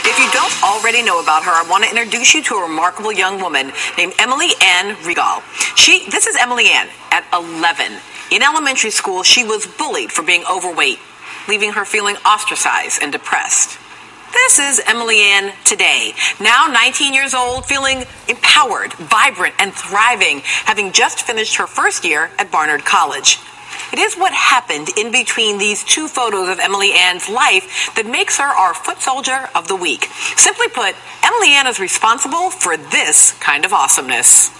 If you don't already know about her, I want to introduce you to a remarkable young woman named Emily Ann Regal. This is Emily Ann at 11. In elementary school, she was bullied for being overweight, leaving her feeling ostracized and depressed. This is Emily Ann today, now 19 years old, feeling empowered, vibrant, and thriving, having just finished her first year at Barnard College. It is what happened in between these two photos of Emily Ann's life that makes her our foot soldier of the week. Simply put, Emily Ann is responsible for this kind of awesomeness.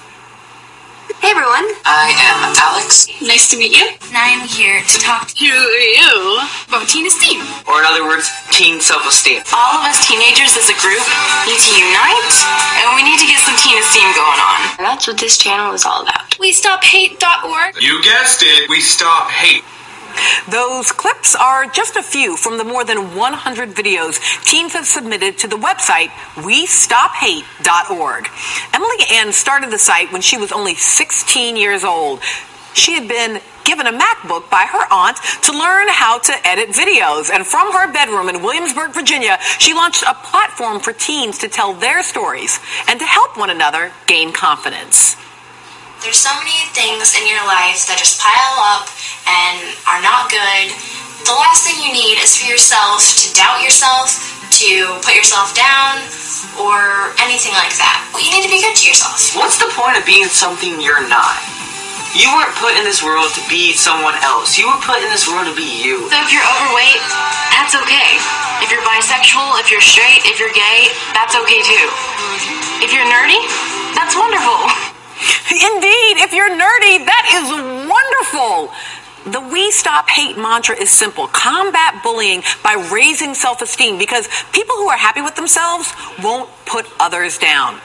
Hey everyone. I am Alex. Nice to meet you. And I'm here to talk to you about teen esteem. Or in other words, teen self-esteem. All of us teenagers as a group need to unite, and we need to get some teen esteem going on. And that's what this channel is all about. WeStopHate.org. You guessed it, We Stop Hate. Those clips are just a few from the more than 100 videos teens have submitted to the website WeStopHate.org. Emily Ann started the site when she was only 16 years old. She had been given a MacBook by her aunt to learn how to edit videos. And from her bedroom in Williamsburg, Virginia, she launched a platform for teens to tell their stories and to help one another gain confidence. There's so many things in your life that just pile up and are not good. The last thing you need is for yourself to doubt yourself, to put yourself down, or anything like that. You need to be good to yourself. What's the point of being something you're not? You weren't put in this world to be someone else. You were put in this world to be you. So if you're overweight, that's okay. If you're bisexual, if you're straight, if you're gay, that's okay too. If you're nerdy, that's wonderful. Indeed, if you're nerdy, that is wonderful. The We Stop Hate mantra is simple. Combat bullying by raising self-esteem, because people who are happy with themselves won't put others down.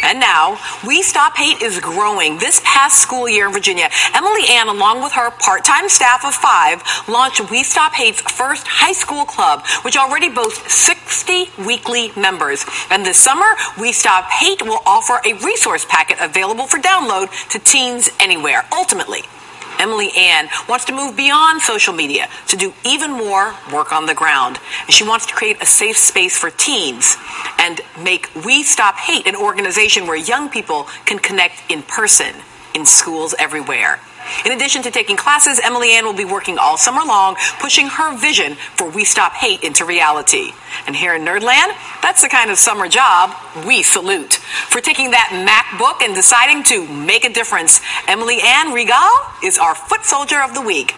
And now, We Stop Hate is growing. This past school year in Virginia, Emily Ann, along with her part-time staff of 5, launched We Stop Hate's first high school club, which already boasts 60 weekly members. And this summer, We Stop Hate will offer a resource packet available for download to teens anywhere. Ultimately, Emily Ann wants to move beyond social media to do even more work on the ground. And she wants to create a safe space for teens and make We Stop Hate an organization where young people can connect in person in schools everywhere. In addition to taking classes, Emily Ann will be working all summer long, pushing her vision for We Stop Hate into reality. And here in Nerdland, that's the kind of summer job we salute. For taking that MacBook and deciding to make a difference, Emily Ann Regal is our foot soldier of the week.